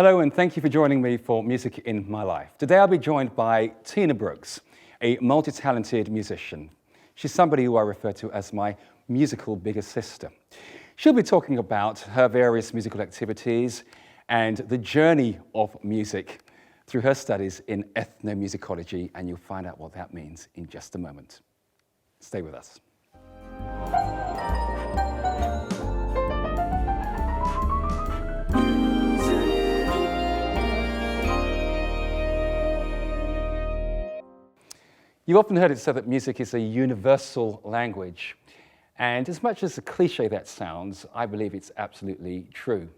Hello and thank you for joining me for Music in My Life. Today I'll be joined by Tina Brooks, a multi-talented musician. She's somebody who I refer to as my musical bigger sister. She'll be talking about her various musical activities and the journey of music through her studies in ethnomusicology, and you'll find out what that means in just a moment. Stay with us. You've often heard it said that music is a universal language, and as much as a cliche that sounds, I believe it's absolutely true.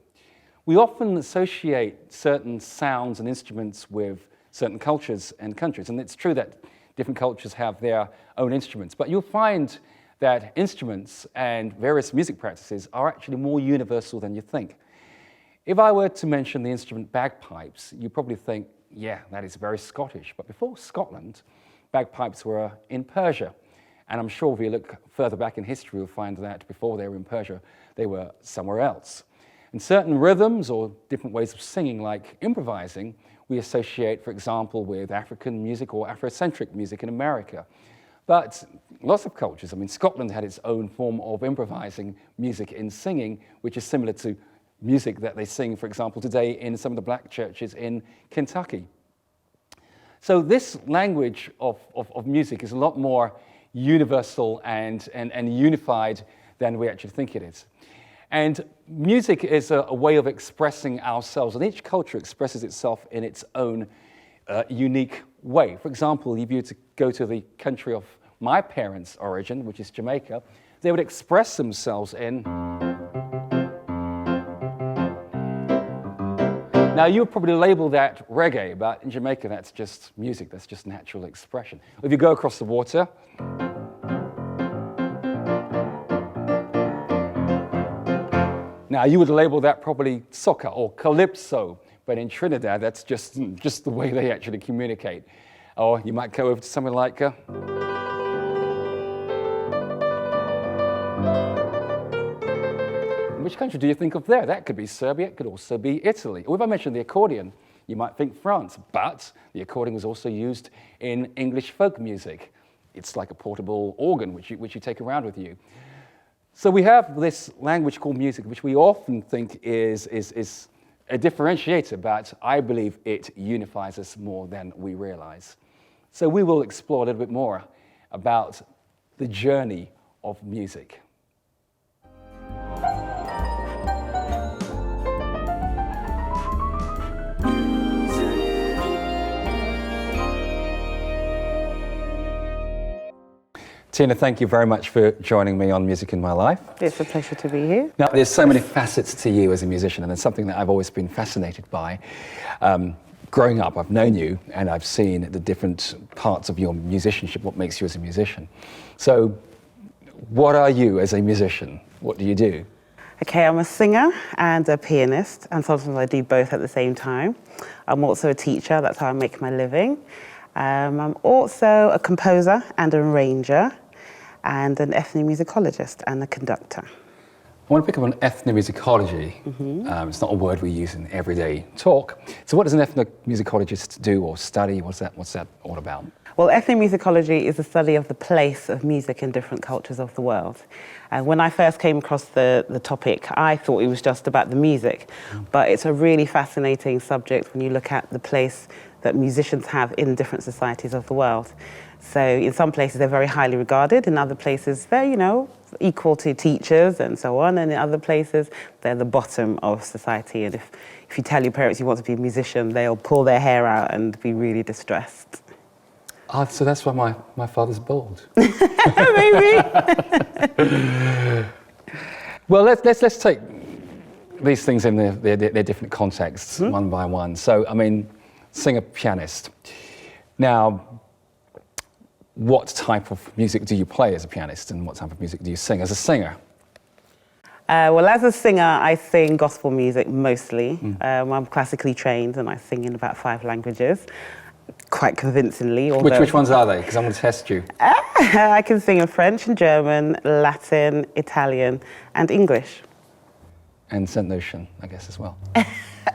We often associate certain sounds and instruments with certain cultures and countries, and it's true that different cultures have their own instruments, but you'll find that instruments and various music practices are actually more universal than you think. If I were to mention the instrument bagpipes, you probably think, yeah, that is very Scottish, but before Scotland, bagpipes were in Persia. And I'm sure if we look further back in history, we'll find that before they were in Persia, they were somewhere else. And certain rhythms or different ways of singing, like improvising, we associate, for example, with African music or Afrocentric music in America. But lots of cultures, I mean, Scotland had its own form of improvising music in singing, which is similar to music that they sing, for example, today in some of the black churches in Kentucky. So this language of music is a lot more universal and unified than we actually think it is. And music is a way of expressing ourselves, and each culture expresses itself in its own unique way. For example, if you were to go to the country of my parents' origin, which is Jamaica, they would express themselves in... Now, you would probably label that reggae, but in Jamaica, that's just music, that's just natural expression. If you go across the water, now you would label that probably soca or calypso, but in Trinidad, that's just the way they actually communicate. Or you might go over to something like which country do you think of there? That could be Serbia, it could also be Italy. Or if I mentioned the accordion, you might think France, but the accordion was also used in English folk music. It's like a portable organ which you take around with you. So we have this language called music, which we often think is a differentiator, but I believe it unifies us more than we realize. So we will explore a little bit more about the journey of music. Tina, thank you very much for joining me on Music in My Life. It's a pleasure to be here. Now, there's so many facets to you as a musician, and it's something that I've always been fascinated by. Growing up, I've known you, and I've seen the different parts of your musicianship, what makes you as a musician. So, what are you as a musician? What do you do? Okay, I'm a singer and a pianist, and sometimes I do both at the same time. I'm also a teacher, that's how I make my living. I'm also a composer and an arranger, and an ethnomusicologist and a conductor. I want to pick up on ethnomusicology. It's not a word we use in everyday talk. So what does an ethnomusicologist do or study? What's that all about? Well, ethnomusicology is the study of the place of music in different cultures of the world. And when I first came across the topic, I thought it was just about the music, but it's a really fascinating subject when you look at the place that musicians have in different societies of the world. So in some places they're very highly regarded, in other places they're, equal to teachers and so on, and in other places they're the bottom of society. And if you tell your parents you want to be a musician, they'll pull their hair out and be really distressed. Ah, so that's why my father's bald. Maybe. Well, let's take these things in their different contexts, one by one. So, I mean, singer, pianist. Now, what type of music do you play as a pianist, and what type of music do you sing as a singer? Well, as a singer, I sing gospel music mostly. I'm classically trained and I sing in about 5 languages, quite convincingly. Which ones are they? Because I'm going to test you. I can sing in French and German, Latin, Italian, and English. And St. Lucian, I guess, as well.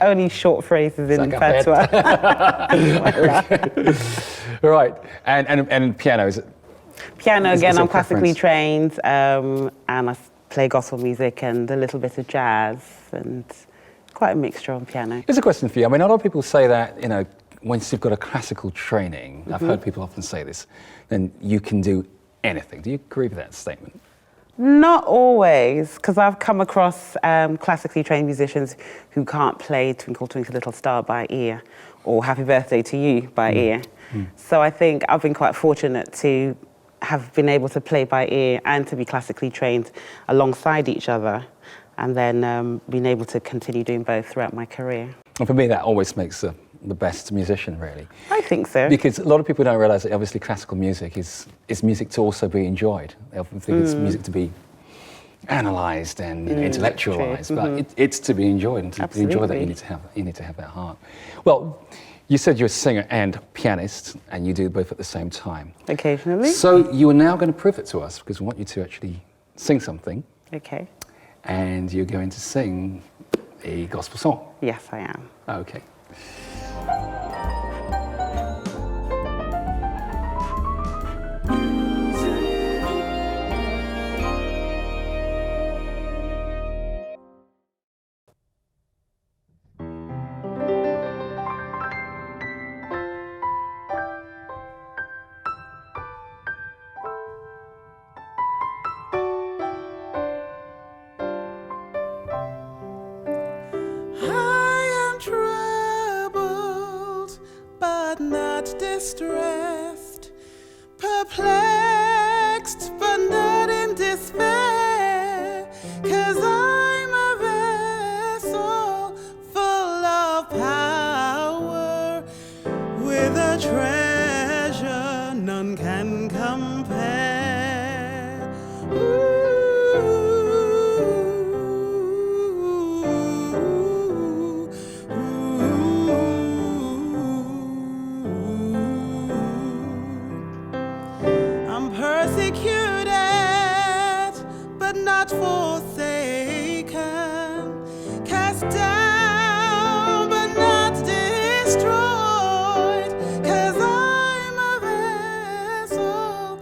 Only short phrases in Zac patois. Right, and piano, is it? Piano, Is again, there I'm a classically preference? trained, and I play gospel music and a little bit of jazz, and quite a mixture on piano. Here's a question for you. I mean, a lot of people say that, you know, once you've got a classical training, I've heard people often say this, then you can do anything. Do you agree with that statement? Not always, because I've come across classically trained musicians who can't play Twinkle Twinkle Little Star by ear or Happy Birthday to You by ear. So I think I've been quite fortunate to have been able to play by ear and to be classically trained alongside each other, and then been able to continue doing both throughout my career. And for me, that always makes the best musician, really. I think so. Because a lot of people don't realise that obviously classical music is music to also be enjoyed. They often think it's music to be analysed and intellectualised, but it's to be enjoyed, and to enjoy that you need to have that heart. Well, you said you're a singer and pianist, and you do both at the same time. Occasionally. So you are now going to prove it to us, because we want you to actually sing something, Okay. and you're going to sing a gospel song. Yes, I am. Okay. I am troubled, but not distressed, perplexed, but not in despair, 'cause I'm a vessel full of power, with a treasure none can compare. I'm persecuted, but not forsaken, cast down, but not destroyed, 'cause I'm a vessel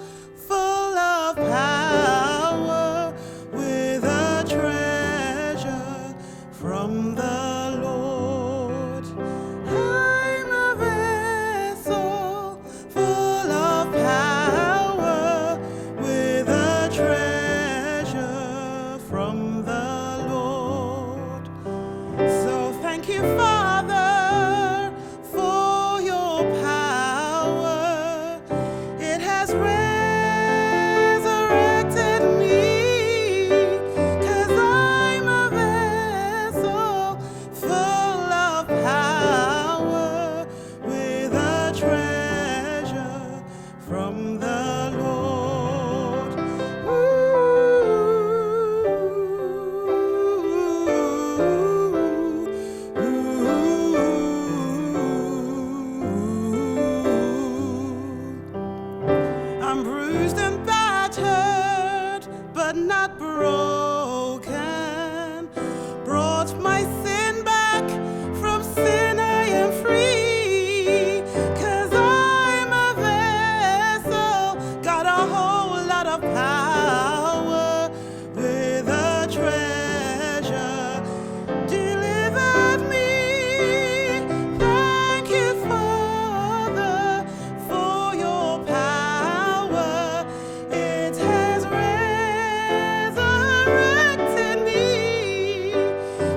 full of power, with a treasure from the Lord. I'm a vessel full of power, with a treasure from the Lord. So thank you, Father, for your power. It has resurrected me, 'cause I'm a vessel full of power, with a treasure from the Lord. I'm bruised and battered, but not broken. Brought my sin back, from sin I am free. 'Cause I'm a vessel, got a whole lot of power, with a treasure delivered me. Thank you, Father, for your power. It has resurrected me,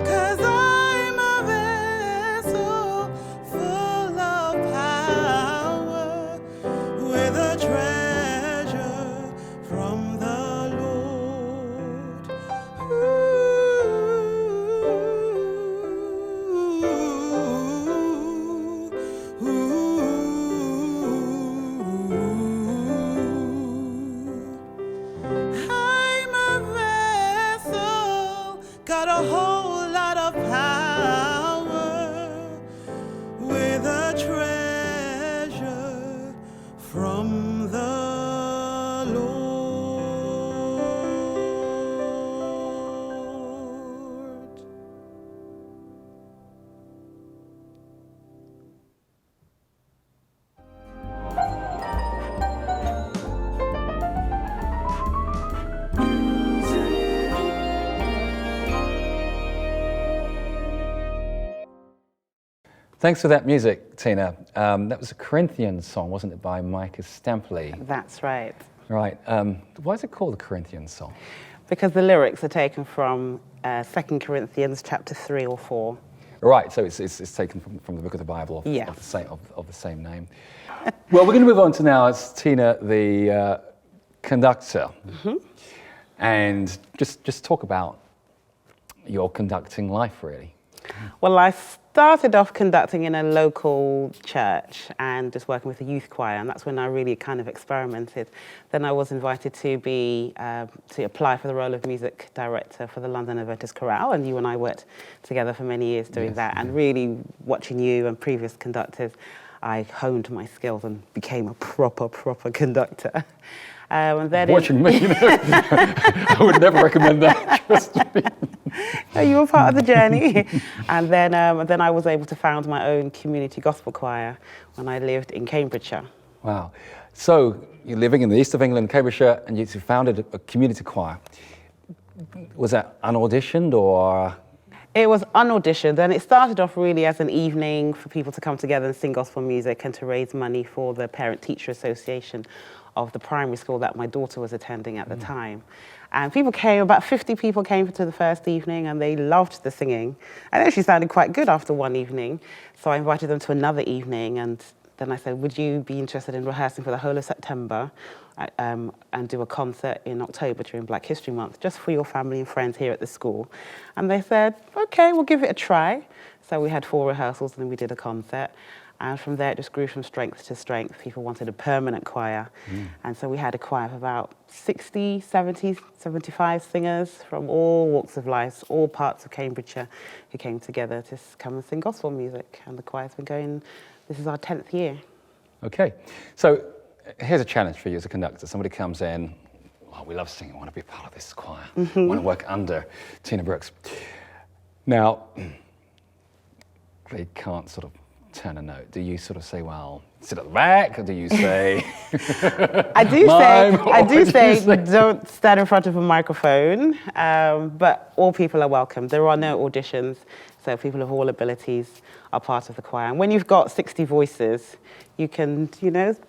'cause I'm a vessel full of power, with a treasure from the Lord. I'm a vessel, got a whole lot of power, with a treasure from the Lord. Thanks for that music, Tina. That was a Corinthian song, wasn't it, by Micah Stampley? That's right. Right. Why is it called a Corinthian song? Because the lyrics are taken from 2 Corinthians chapter 3 or 4. Right, so it's taken from the book of the Bible Yeah. of the same name. Well, we're going to move on to now, it's Tina, the conductor. And just talk about your conducting life, really. Well, I started off conducting in a local church and just working with the youth choir, and that's when I really kind of experimented. Then I was invited to apply for the role of music director for the London Adventist Chorale, and you and I worked together for many years doing that. And really, watching you and previous conductors, I honed my skills and became a proper conductor. And then Watching me, I would never recommend that. Trust me. No, you were part of the journey. And then I was able to found my own community gospel choir when I lived in Cambridgeshire. Wow. So you're living in the east of England, Cambridgeshire, and you founded a community choir. Was that unauditioned or? It was unauditioned, and it started off really as an evening for people to come together and sing gospel music and to raise money for the Parent-Teacher Association of the primary school that my daughter was attending at the time. And people came, about 50 people came to the first evening, and they loved the singing. And it actually sounded quite good after one evening. So I invited them to another evening, and then I said, would you be interested in rehearsing for the whole of September and do a concert in October during Black History Month, just for your family and friends here at the school? And they said, okay, we'll give it a try. So we had 4 rehearsals, and then we did a concert. And from there, it just grew from strength to strength. People wanted a permanent choir. And so we had a choir of about 60, 70, 75 singers from all walks of life, all parts of Cambridgeshire, who came together to come and sing gospel music. And the choir's been going, this is our 10th year. Okay. So here's a challenge for you as a conductor. Somebody comes in, oh, we love singing, I want to be part of this choir. I want to work under Tina Brooks. Now, they can't sort of turn a note. Do you sort of say, well, sit at the back, or do you say I do say don't stand in front of a microphone, but all people are welcome. There are no auditions, so people of all abilities are part of the choir. And when you've got 60 voices, you can,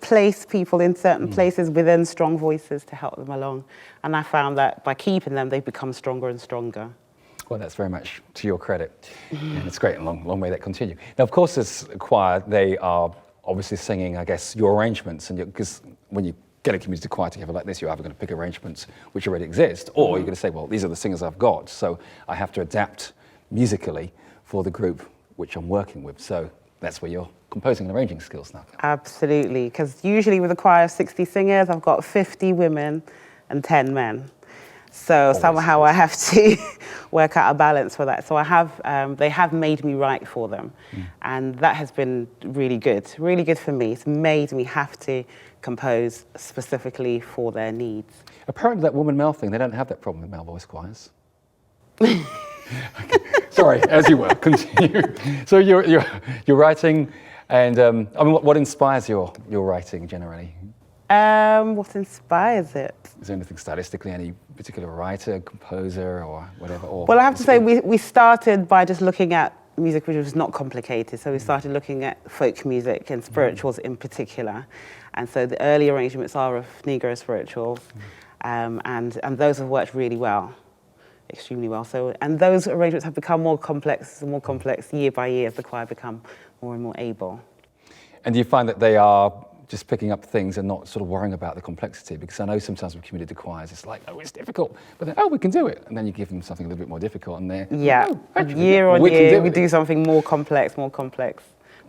place people in certain places within strong voices to help them along. And I found that by keeping them, they've become stronger and stronger. Well, that's very much to your credit. And it's great, and long may that continue. Now, of course, as a choir, they are obviously singing, I guess, your arrangements. And because when you get a community choir together like this, you're either going to pick arrangements which already exist, or you're going to say, well, these are the singers I've got, so I have to adapt musically for the group which I'm working with. So that's where your composing and arranging skills now. Absolutely, because usually with a choir of 60 singers, I've got 50 women and 10 men. So somehow I have to work out a balance for that. So they have made me write for them. And that has been really good for me. It's made me have to compose specifically for their needs. Apparently that woman-male thing, they don't have that problem with male voice choirs. Okay. Sorry, as you were, continue. So you're writing, and what inspires your writing generally? What inspires it? Is there anything stylistically, any particular writer, composer, or whatever? Well, I have to say, we started by just looking at music which was not complicated. So we started looking at folk music and spirituals in particular. And so the early arrangements are of Negro spirituals, and those have worked really well, extremely well. So, and those arrangements have become more complex year by year as the choir become more and more able. And do you find that they are just picking up things and not sort of worrying about the complexity? Because I know sometimes with community choirs, it's like, oh, it's difficult, but then, oh, we can do it. And then you give them something a little bit more difficult, and they're, oh, actually, year on year, we do something more complex. We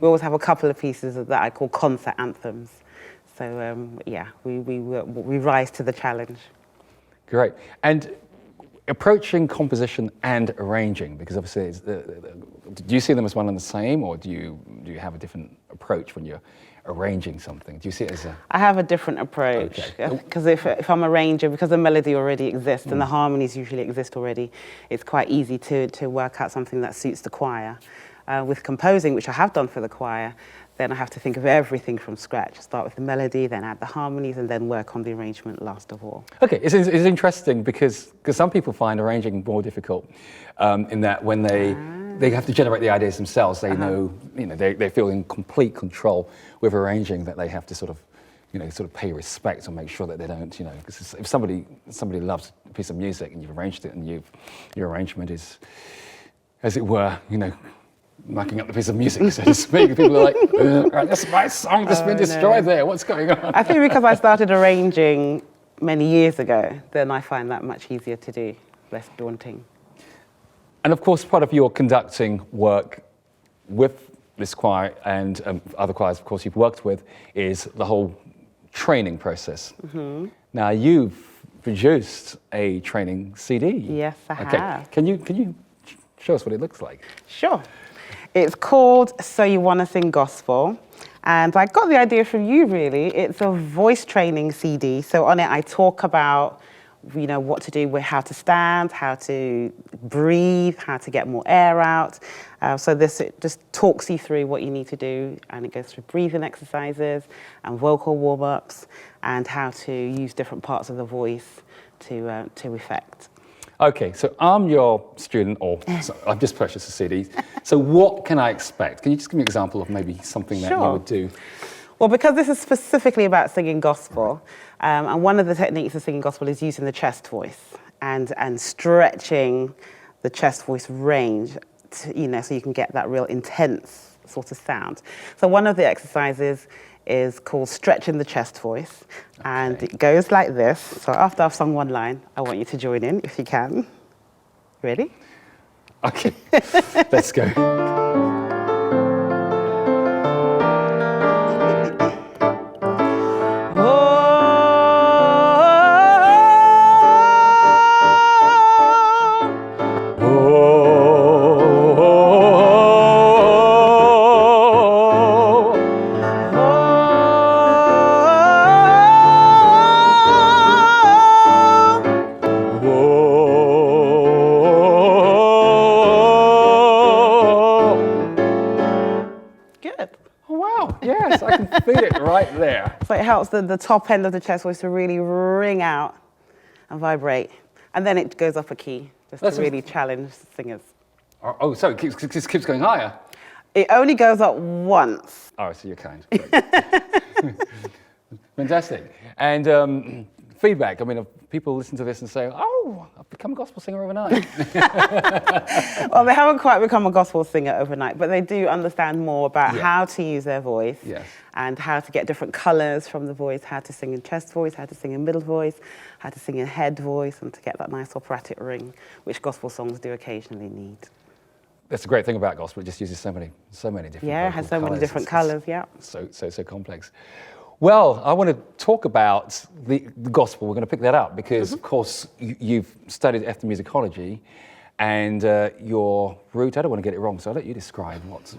always have a couple of pieces of that I call concert anthems. So, we rise to the challenge. Great. And approaching composition and arranging, because obviously, do you see them as one and the same, or do you have a different approach when you're arranging something? Do you see it as a... I have a different approach, because if I'm arranging, because the melody already exists and the harmonies usually exist already, it's quite easy to work out something that suits the choir. With composing, which I have done for the choir, then I have to think of everything from scratch. Start with the melody, then add the harmonies, and then work on the arrangement last of all. Okay, it's interesting because some people find arranging more difficult in that when they they have to generate the ideas themselves. They know, they feel in complete control with arranging, that they have to sort of pay respect and make sure that they don't, because if somebody loves a piece of music and you've arranged it and your arrangement is, as it were, mucking up the piece of music, so to speak, people are like, right, that's my song that's been destroyed there. What's going on? I think because I started arranging many years ago, then I find that much easier to do, less daunting. And of course, part of your conducting work with this choir and other choirs, of course, you've worked with, is the whole training process. Mm-hmm. Now, you've produced a training CD. Yes, I have. Can you show us what it looks like? Sure. It's called So You Wanna Sing Gospel. And I got the idea from you, really. It's a voice training CD. So on it, I talk about, what to do with how to stand, how to breathe, how to get more air out. So it just talks you through what you need to do, and it goes through breathing exercises and vocal warm-ups and how to use different parts of the voice to effect. Okay, so I'm your student, so I've just purchased a CD. So what can I expect? Can you just give me an example of maybe something that you would do? Well, because this is specifically about singing gospel, and one of the techniques of singing gospel is using the chest voice and stretching the chest voice range, so you can get that real intense sort of sound. So one of the exercises is called stretching the chest voice, and it goes like this. So after I've sung one line, I want you to join in if you can. Ready? Okay, let's go. Yes, I can feel it right there. So it helps the top end of the chest voice to really ring out and vibrate. And then it goes up a key, just to really challenge singers. Oh, so it keeps going higher? It only goes up once. Oh, so you're kind. Fantastic. And feedback, I mean, people listen to this and say, oh, I've become a gospel singer overnight. Well, they haven't quite become a gospel singer overnight, but they do understand more about how to use their voice and how to get different colours from the voice, how to sing in chest voice, how to sing in middle voice, how to sing in head voice, and to get that nice operatic ring, which gospel songs do occasionally need. That's the great thing about gospel, it just uses so many different it has so many different colours, So complex. Well, I want to talk about the gospel. We're going to pick that up because, of course, you've studied ethnomusicology, and your route, I don't want to get it wrong, so I'll let you describe what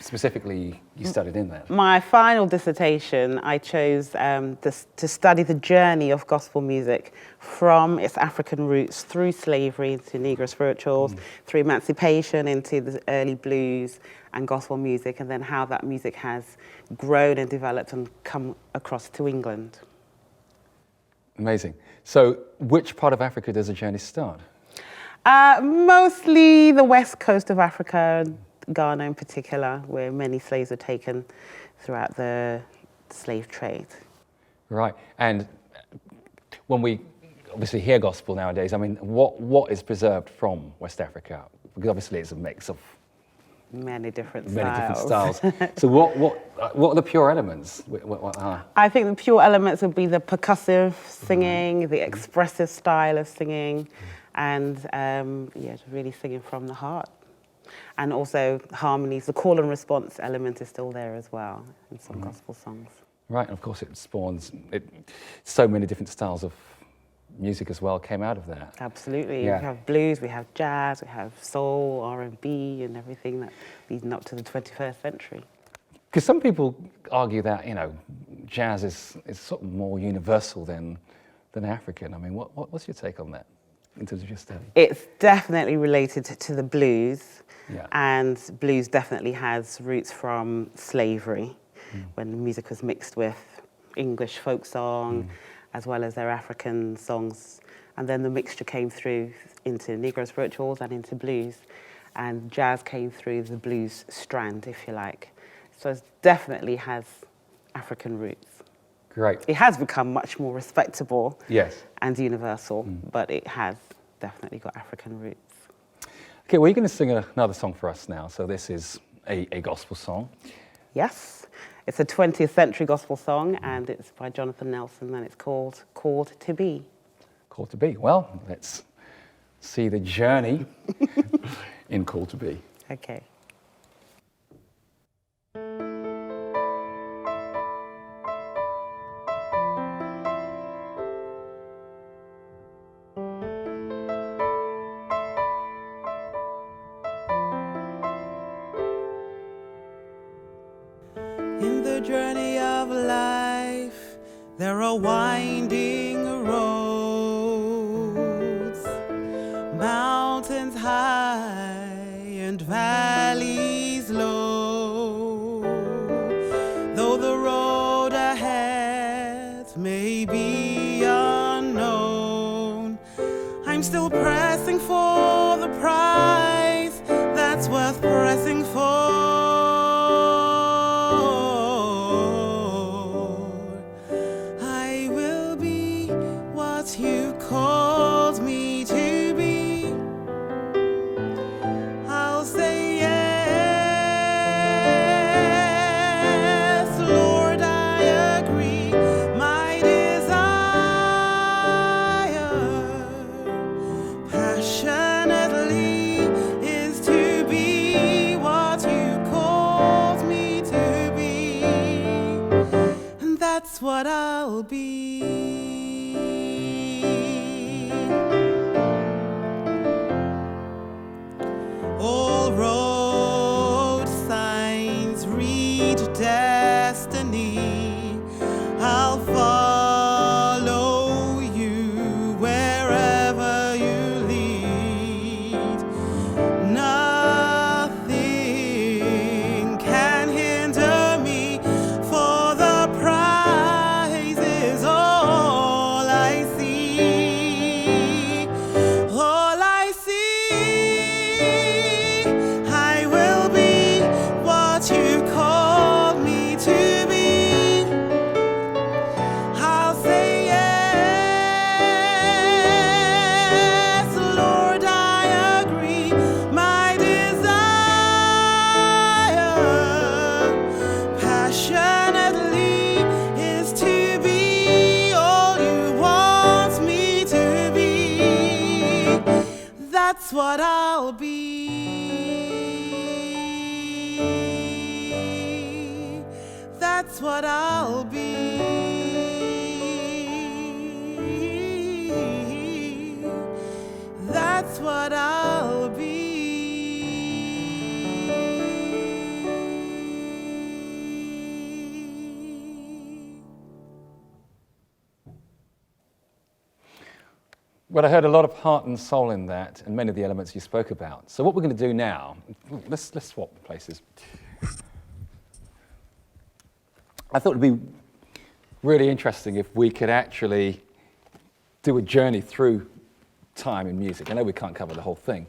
specifically you studied in that. My final dissertation, I chose to study the journey of gospel music from its African roots through slavery into Negro spirituals, through emancipation into the early blues and gospel music, and then how that music has grown and developed and come across to England. Amazing. So which part of Africa does the journey start? Mostly the west coast of Africa, Ghana in particular, where many slaves were taken throughout the slave trade. Right. And when we obviously hear gospel nowadays, I mean, what is preserved from West Africa? Because obviously it's a mix of many different styles. So what are the pure elements? I think the pure elements would be the percussive singing, the expressive style of singing, and really singing from the heart. And also harmonies, the call and response element is still there as well in some gospel songs. Right, and of course it spawns, so many different styles of music as well came out of that. Absolutely. Yeah. We have blues, we have jazz, we have soul, R&B, and everything that leading up to the 21st century. Because some people argue that, jazz is sort of more universal than African. I mean, what's your take on that in terms of your study? It's definitely related to the blues, and blues definitely has roots from slavery, when the music was mixed with English folk song, as well as their African songs. And then the mixture came through into Negro spirituals and into blues. and jazz came through the blues strand, if you like. So it definitely has African roots. Great. It has become much more respectable Yes. and universal, but it has definitely got African roots. Okay, well, you're going to sing another song for us now. So this is a gospel song. Yes, it's a 20th century gospel song, and it's by Jonathan Nelson, and it's called To Be. Called to Be. Well, let's see the journey in Called to Be. Okay. In the journey of life, there are winding roads, mountains high and valleys low. Though the road ahead may be unknown, I'm still pressing for the prize that's worth pressing for. You called me to be. I'll say yes, Lord, I agree. My desire passionately is to be what you called me to be, and that's what I'll be. All road signs read destiny. I'll follow you wherever you lead. Nothing can hinder me, for the prize is all I see. All I see. I will be what you called me to be. I'll say yes, Lord, I agree. My desire passionately is to be all you want me to be. That's what I'll be. That's what I'll be. That's what I'll be. Well, I heard a lot of heart and soul in that, and many of the elements you spoke about. So what we're going to do now, let's swap places. I thought it would be really interesting if we could actually do a journey through time in music. I know we can't cover the whole thing,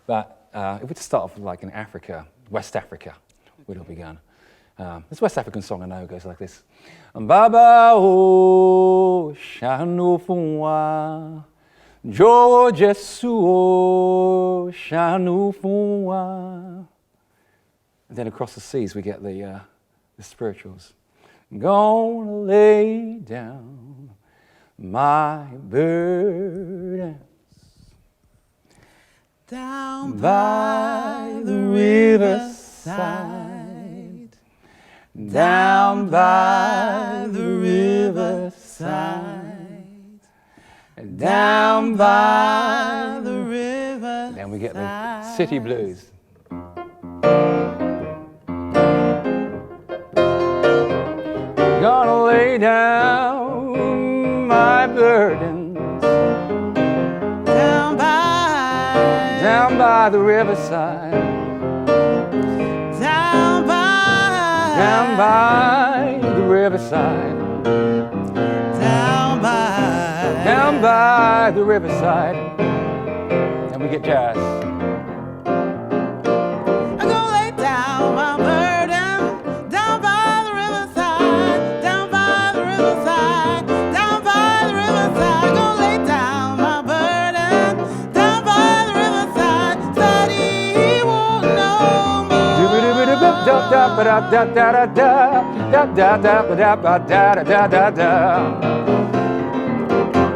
but if we just start off like in Africa, West Africa, where it'll begin. This West African song I know goes like this. Baba o shanu funwa, Jo Jesu o shanu funwa. And then across the seas we get the spirituals. Gonna lay down my burdens Down by the riverside, down by the riverside, down by the river. Then we get the city blues. Gonna lay down my burdens down by the riverside, down by the riverside, down by the riverside. And we get jazz.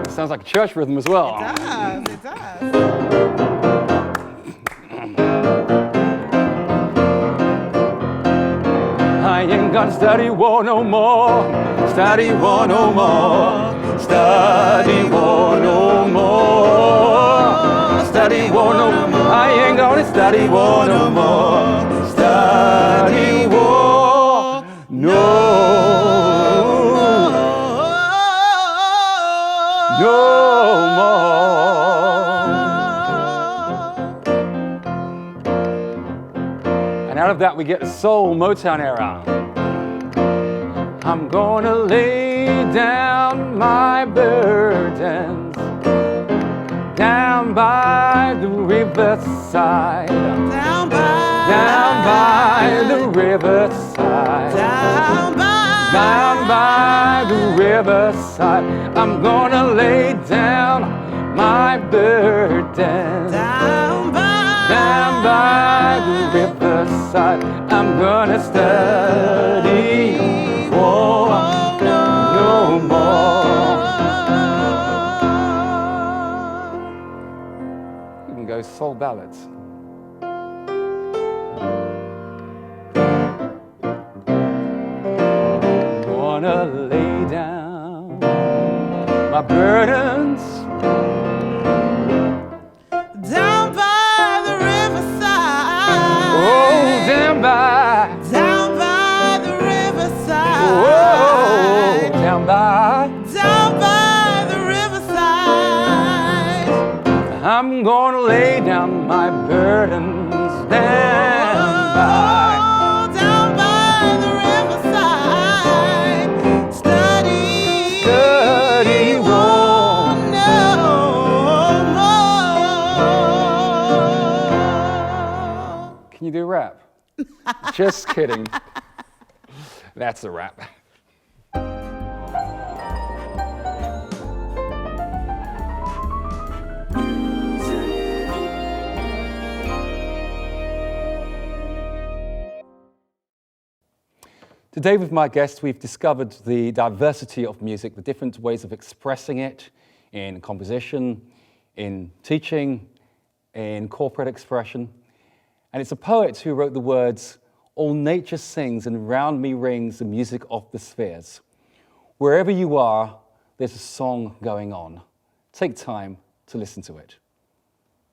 Sounds like a church rhythm as well. It does. I ain't gonna study war no more. Study war no more. Study war no more. Study war no more. I ain't gonna study war no more. Study war no more. And out of that we get the soul Motown era. I'm gonna lay down my burdens down by the riverside. Down by the riverside. Down by the riverside. I'm gonna lay down my burdens down by the riverside. I'm gonna study war no more. You can go soul ballads. Gonna lay down my burdens down by the riverside. oh down by the riverside. oh down by the riverside. I'm gonna lay down my burdens down by Down by the riverside. Study war no more. Can you do rap? Just kidding. That's a rap. Today with my guest, we've discovered the diversity of music, the different ways of expressing it in composition, in teaching, in corporate expression. And it's a poet who wrote the words, "All nature sings and round me rings the music of the spheres. Wherever you are, there's a song going on. Take time to listen to it."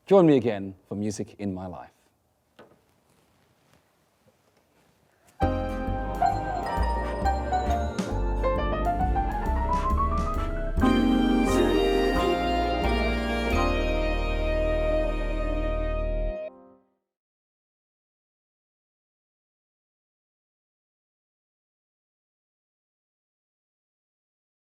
Join me again for Music in My Life.